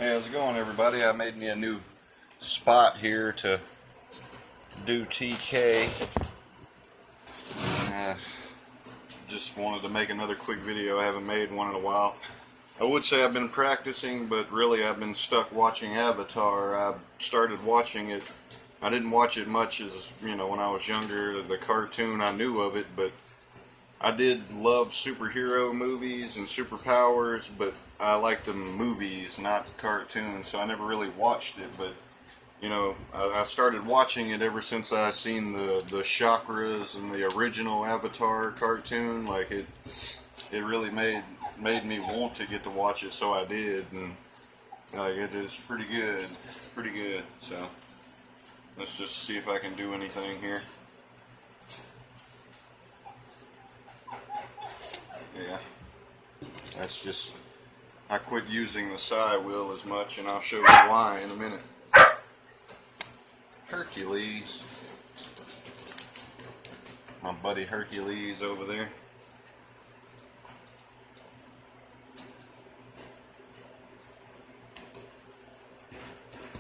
Hey, how's it going, everybody? I made me a new spot here to do TK. Just wanted to make another quick video. I haven't made one in a while. I would say I've been practicing, but really I've been stuck watching Avatar. I started watching it. I didn't watch it much as, when I was younger. The cartoon, I knew of it, but I did love superhero movies and superpowers, but I liked the movies, not cartoons, so I never really watched it. But I started watching it ever since I seen the chakras and the original Avatar cartoon. Like it really made me want to get to watch it, so I did, and like it is pretty good, So let's just see if I can do anything here. Yeah, that's just, I quit using the side wheel as much, and I'll show you why in a minute. Hercules, my buddy Hercules over there.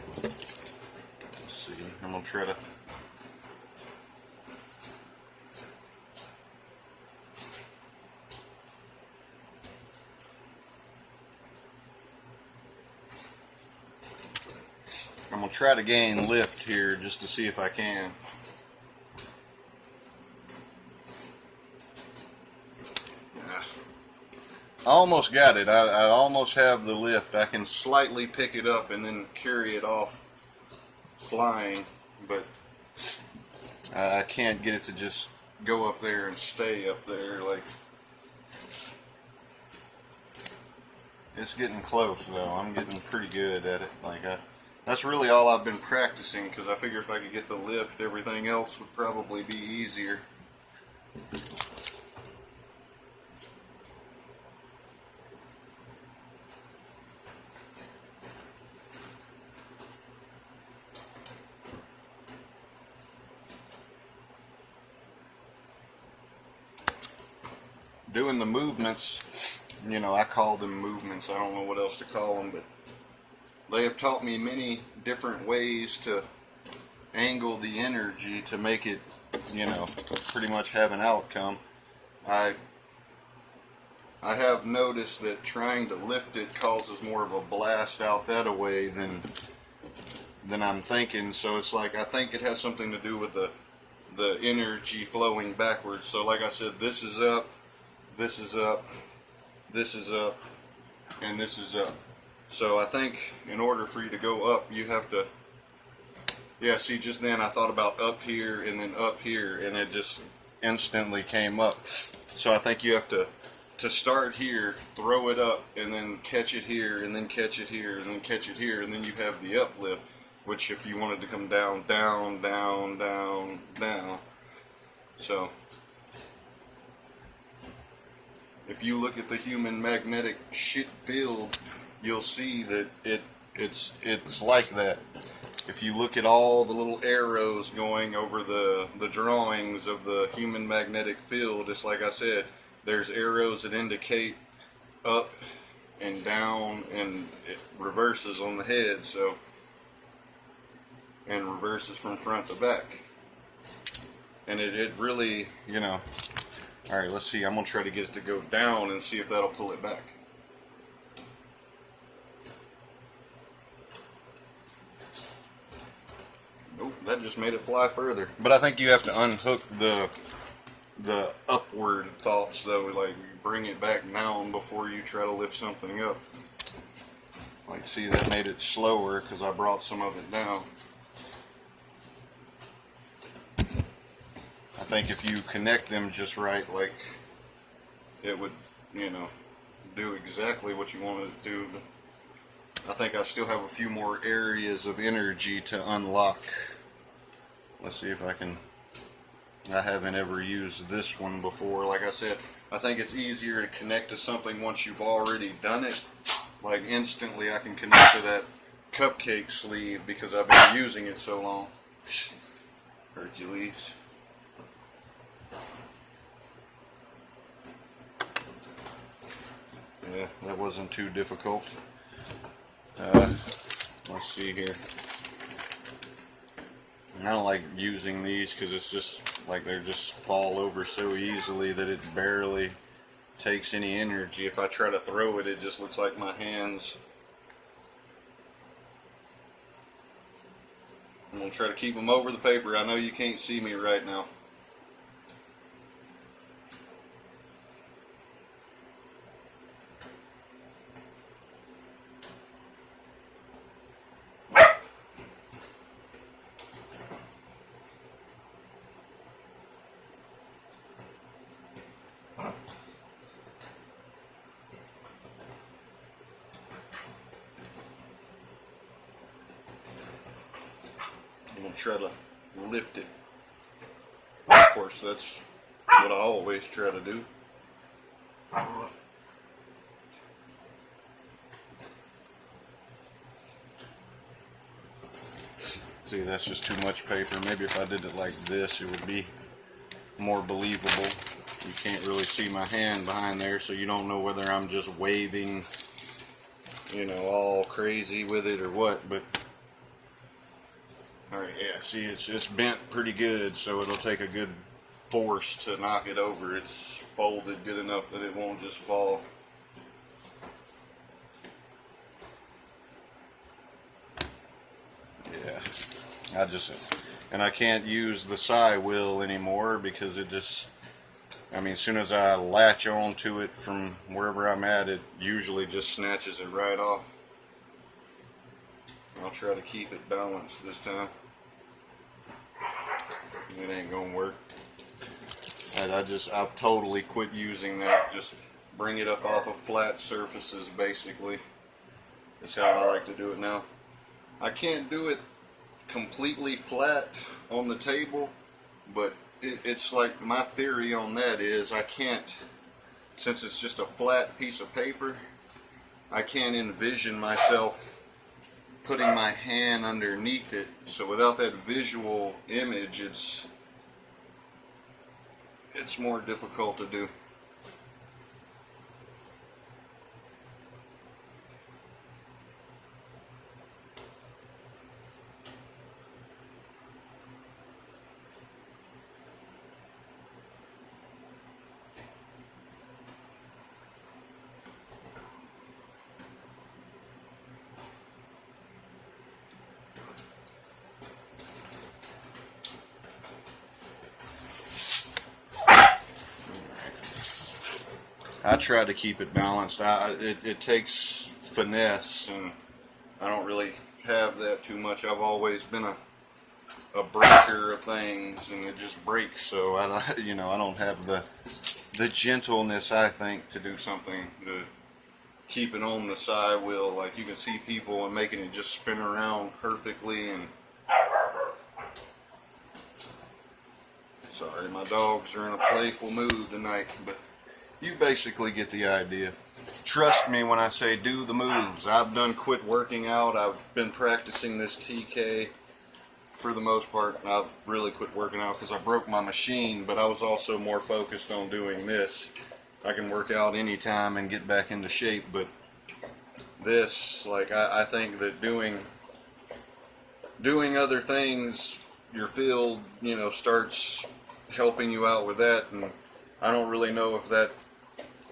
Let's see, I'm gonna try to gain lift here just to see if I can. I almost got it. I almost have the lift. I can slightly pick it up and then carry it off flying, but I can't get it to just go up there and stay up there. Like, it's getting close though. I'm getting pretty good at it. Like, that's really all I've been practicing, because I figure if I could get the lift, everything else would probably be easier. Doing the movements, I call them movements. I don't know what else to call them, but they have taught me many different ways to angle the energy to make it, pretty much have an outcome. I have noticed that trying to lift it causes more of a blast out that way than I'm thinking. So it's like, I think it has something to do with the energy flowing backwards. So like I said, this is up, this is up, this is up, and this is up. So I think in order for you to go up, you have to, see, just then I thought about up here and then up here, and it just instantly came up. So I think you have to start here, throw it up, and then catch it here, and then catch it here, and then catch it here, and then you have the uplift, which if you wanted to come down, down, down, down, down. So if you look at the human magnetic field, you'll see that it's like that. If you look at all the little arrows going over the drawings of the human magnetic field, just like I said, there's arrows that indicate up and down, and it reverses on the head, so, and reverses from front to back. And it really, alright, let's see, I'm going to try to get it to go down and see if that'll pull it back. Nope, that just made it fly further. But I think you have to unhook the upward thoughts though, like you bring it back down before you try to lift something up. Like, see, that made it slower because I brought some of it down. I think if you connect them just right, like, it would, do exactly what you wanted it to. But I think I still have a few more areas of energy to unlock. Let's see if I can. I haven't ever used this one before. Like I said, I think it's easier to connect to something once you've already done it. Like, instantly I can connect to that cupcake sleeve because I've been using it so long. Hercules. Yeah, that wasn't too difficult. Let's see here. I don't like using these because it's just like they just fall over so easily that it barely takes any energy. If I try to throw it, it just looks like my hands. I'm going to try to keep them over the paper. I know you can't see me right now. I'm going to try to lift it. Of course, that's what I always try to do. See, that's just too much paper. Maybe if I did it like this, it would be more believable. You can't really see my hand behind there, so you don't know whether I'm just waving, you know, all crazy with it or what. But alright, yeah, see, it's bent pretty good, so it'll take a good force to knock it over. It's folded good enough that it won't just fall. Yeah, and I can't use the side wheel anymore because it just, I mean, as soon as I latch onto it from wherever I'm at, it usually just snatches it right off. I'll try to keep it balanced this time. It ain't gonna work. And I've totally quit using that. Just bring it up off of flat surfaces, basically. That's how I like to do it now. I can't do it completely flat on the table, but it's like my theory on that is I can't, since it's just a flat piece of paper, I can't envision myself putting my hand underneath it. So without that visual image, it's more difficult to do. I try to keep it balanced. It takes finesse, and I don't really have that too much. I've always been a breaker of things, and it just breaks. So I don't have the gentleness, I think, to do something to keep it on the side wheel. Like you can see people and making it just spin around perfectly. And sorry, my dogs are in a playful mood tonight, but you basically get the idea. Trust me when I say do the moves. I've done quit working out. I've been practicing this TK for the most part. I've really quit working out because I broke my machine, but I was also more focused on doing this. I can work out anytime and get back into shape, but this, like, I think that doing other things, your field, you know, starts helping you out with that, and I don't really know if that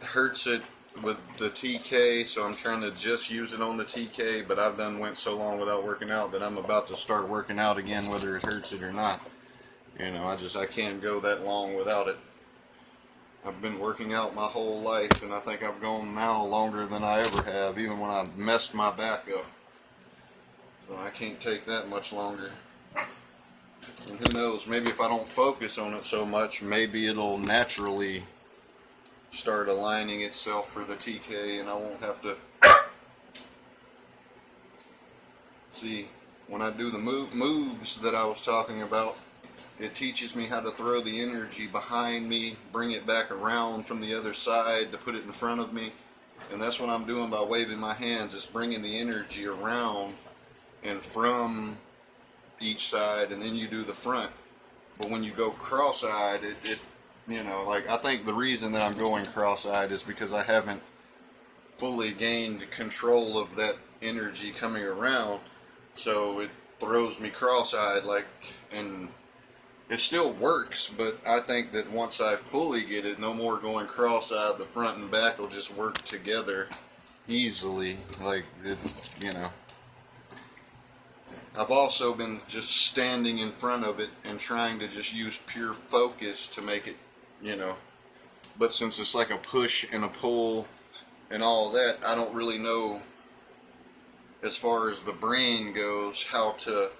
hurts it with the TK, so I'm trying to just use it on the TK, but I've went so long without working out that I'm about to start working out again whether it hurts it or not. You know, I can't go that long without it. I've been working out my whole life, and I think I've gone now longer than I ever have, even when I messed my back up. So I can't take that much longer. And who knows, maybe if I don't focus on it so much, maybe it'll naturally start aligning itself for the TK, and I won't have to see. When I do the moves that I was talking about, it teaches me how to throw the energy behind me, bring it back around from the other side to put it in front of me, and that's what I'm doing by waving my hands, is bringing the energy around and from each side, and then you do the front. But when you go cross-eyed, it you know, like, I think the reason that I'm going cross-eyed is because I haven't fully gained control of that energy coming around, so it throws me cross-eyed, like, and it still works, but I think that once I fully get it, no more going cross-eyed, the front and back will just work together easily, like, it, you know. I've also been just standing in front of it and trying to just use pure focus to make it, you know, but since it's like a push and a pull and all that, I don't really know, as far as the brain goes, how to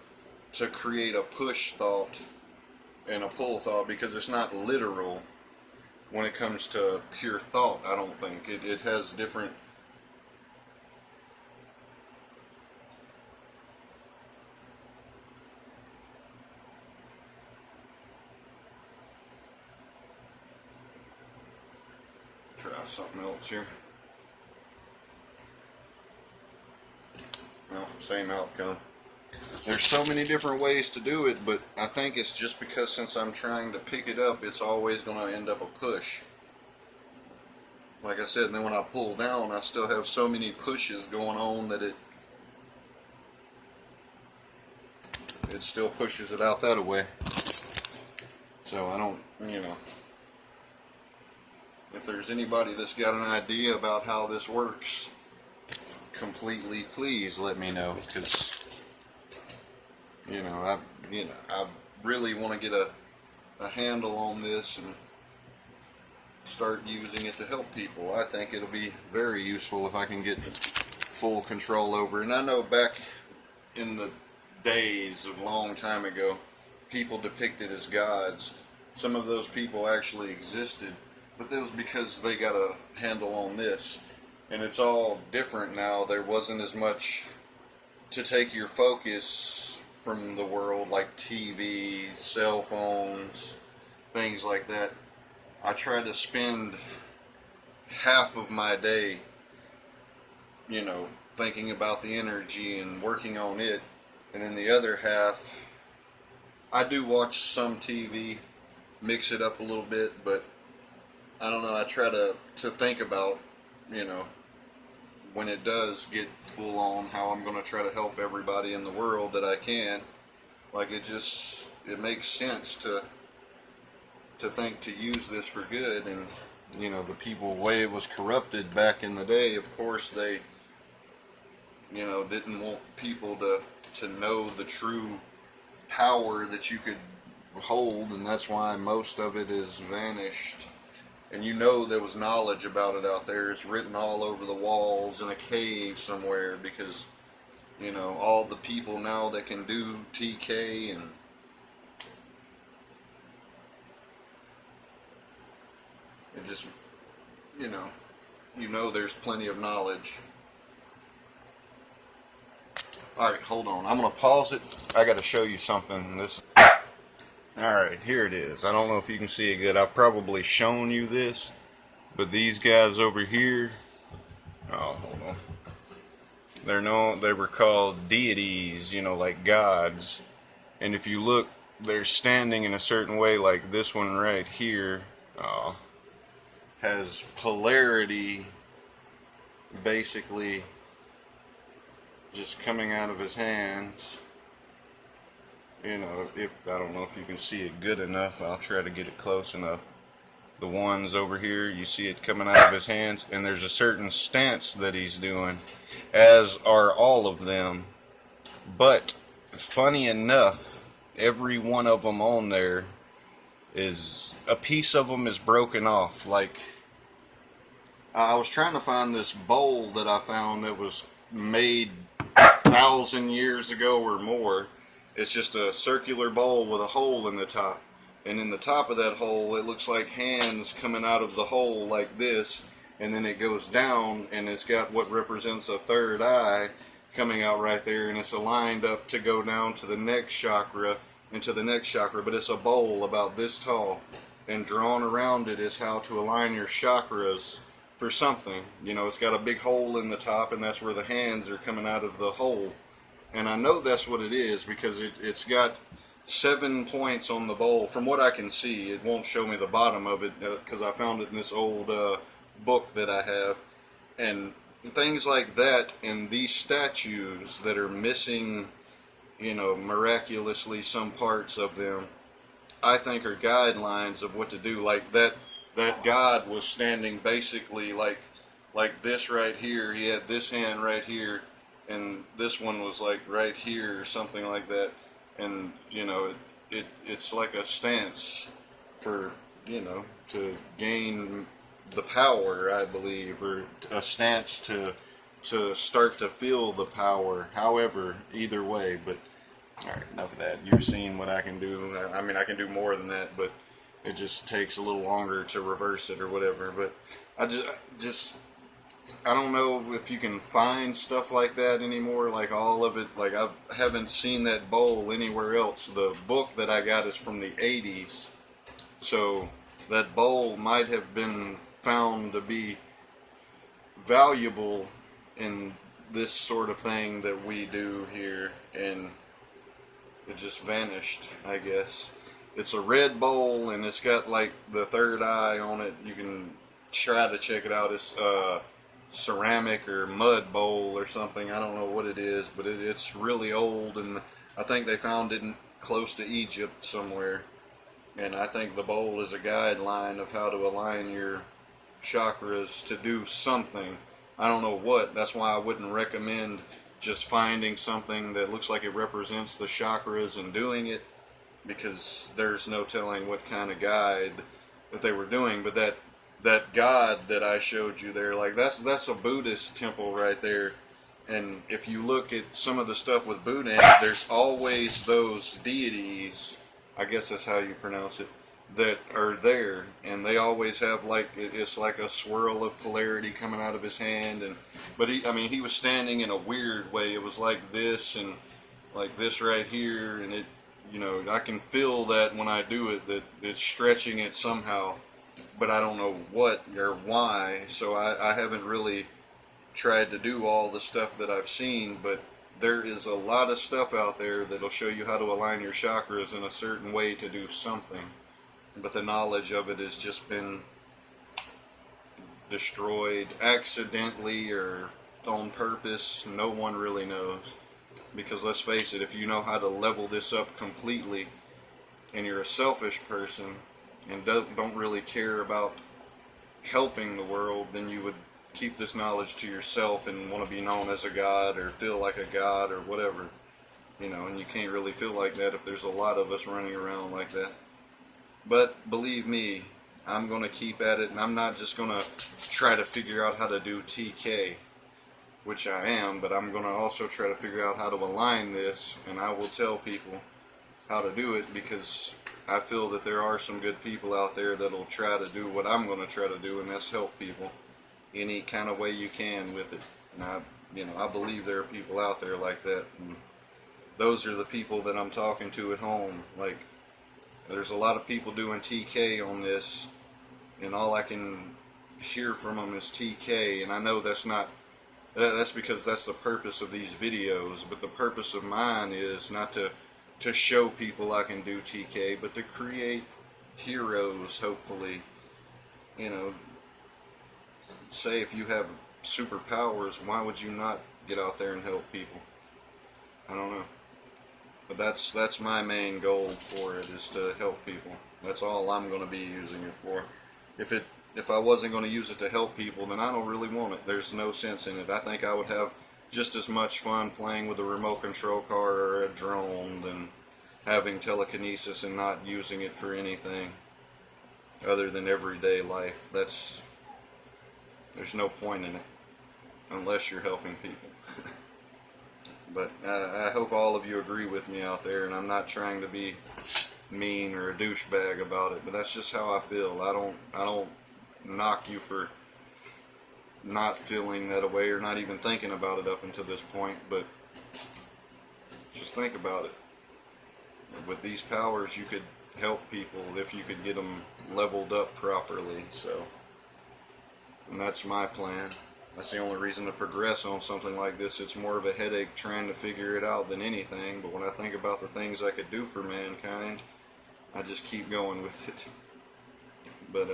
create a push thought and a pull thought, because it's not literal when it comes to pure thought. I don't think it has different. Try something else here. Well, same outcome. There's so many different ways to do it, but I think it's just because since I'm trying to pick it up, it's always going to end up a push. Like I said, and then when I pull down, I still have so many pushes going on that it still pushes it out that way. So I don't, you know, if there's anybody that's got an idea about how this works completely, please let me know, because I really want to get a handle on this and start using it to help people. I think it'll be very useful if I can get full control over it. And I know back in the days, a long time ago, people depicted as gods. Some of those people actually existed, but that was because they got a handle on this. And it's all different now. There wasn't as much to take your focus from the world, like TV, cell phones, things like that. I try to spend half of my day, you know, thinking about the energy and working on it, and then the other half, I do watch some TV, mix it up a little bit, but I don't know, I try to think about, you know, when it does get full on, how I'm going to try to help everybody in the world that I can. Like, it makes sense to think to use this for good. And, you know, the people, the way it was corrupted back in the day, of course, they, you know, didn't want people to know the true power that you could hold, and that's why most of it is vanished. And you know there was knowledge about it out there. It's written all over the walls in a cave somewhere, because, you know, all the people now that can do TK and it just, you know there's plenty of knowledge. Alright, hold on. I'm going to pause it. I got to show you something. Alright, here it is. I don't know if you can see it good. I've probably shown you this, but these guys over here, oh, hold on. They were called deities, you know, like gods. And if you look, they're standing in a certain way, like this one right here, has polarity basically just coming out of his hands. You know, I don't know if you can see it good enough. I'll try to get it close enough. The ones over here, you see it coming out of his hands, and there's a certain stance that he's doing, as are all of them. But funny enough, every one of them on there is, a piece of them is broken off. Like, I was trying to find this bowl that I found that was made 1,000 years ago or more. It's just a circular bowl with a hole in the top, and in the top of that hole it looks like hands coming out of the hole like this, and then it goes down and it's got what represents a third eye coming out right there, and it's aligned up to go down to the next chakra and to the next chakra. But it's a bowl about this tall, and drawn around it is how to align your chakras for something. You know, it's got a big hole in the top, and that's where the hands are coming out of the hole. And I know that's what it is because it's got 7 points on the bowl. From what I can see, it won't show me the bottom of it because I found it in this old book that I have. And things like that, and these statues that are missing, miraculously some parts of them, I think are guidelines of what to do. Like that God was standing basically like this right here. He had this hand right here, and this one was like right here or something like that. And it's like a stance for to gain the power, I believe, or a stance to start to feel the power. However, either way, but all right, enough of that. You've seen what I can do. I mean, I can do more than that, but it just takes a little longer to reverse it or whatever. But I don't know if you can find stuff like that anymore, like all of it. Like, I haven't seen that bowl anywhere else. The book that I got is from the 80s, so that bowl might have been found to be valuable in this sort of thing that we do here, and it just vanished, I guess. It's a red bowl, and it's got like the third eye on it. You can try to check it out. It's ceramic or mud bowl or something. I don't know what it is, but it's really old, and I think they found it close to Egypt somewhere. And I think the bowl is a guideline of how to align your chakras to do something. I don't know what. That's why I wouldn't recommend just finding something that looks like it represents the chakras and doing it, because there's no telling what kind of guide that they were doing. But that God that I showed you there, like that's a Buddhist temple right there. And if you look at some of the stuff with Buddha, there's always those deities, I guess that's how you pronounce it, that are there, and they always have it's like a swirl of polarity coming out of his hand. But he was standing in a weird way. It was like this and like this right here, and I can feel that when I do it, that it's stretching it somehow, but I don't know what or why. So I haven't really tried to do all the stuff that I've seen, but there is a lot of stuff out there that'll show you how to align your chakras in a certain way to do something. But the knowledge of it has just been destroyed accidentally or on purpose. No one really knows. Because let's face it, if you know how to level this up completely, and you're a selfish person and don't really care about helping the world, then you would keep this knowledge to yourself and want to be known as a god or feel like a god or whatever. And you can't really feel like that if there's a lot of us running around like that. But believe me, I'm going to keep at it, and I'm not just going to try to figure out how to do TK, which I am, but I'm going to also try to figure out how to align this, and I will tell people how to do it, because I feel that there are some good people out there that'll try to do what I'm going to try to do, and that's help people any kind of way you can with it. And I believe there are people out there like that, and those are the people that I'm talking to at home. Like, there's a lot of people doing TK on this, and all I can hear from them is TK, and I know that's because that's the purpose of these videos, but the purpose of mine is not to show people I can do TK, but to create heroes, hopefully. Say if you have superpowers, why would you not get out there and help people? I don't know. But that's my main goal for it, is to help people. That's all I'm going to be using it for. If I wasn't going to use it to help people, then I don't really want it. There's no sense in it. I think I would have just as much fun playing with a remote control car or a drone than having telekinesis and not using it for anything other than everyday life. There's no point in it unless you're helping people. But I hope all of you agree with me out there, and I'm not trying to be mean or a douchebag about it, but that's just how I feel. I don't knock you for not feeling that way or not even thinking about it up until this point, but just think about it. With these powers, you could help people if you could get them leveled up properly. And that's my plan. That's the only reason to progress on something like this. It's more of a headache trying to figure it out than anything, but when I think about the things I could do for mankind, I just keep going with it. But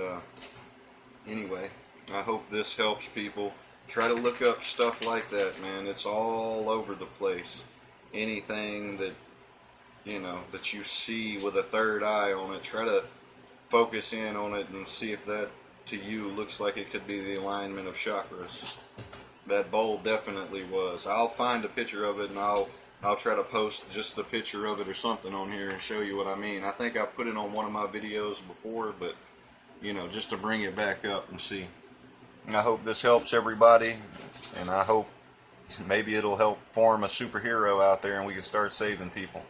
anyway, I hope this helps people. Try to look up stuff like that, man. It's all over the place. Anything that, you know, that you see with a third eye on it, try to focus in on it and see if that to you looks like it could be the alignment of chakras. That bowl definitely was. I'll find a picture of it and I'll try to post just the picture of it or something on here and show you what I mean. I think I've put it on one of my videos before, but you know, just to bring it back up and see. And I hope this helps everybody, and I hope maybe it'll help form a superhero out there and we can start saving people.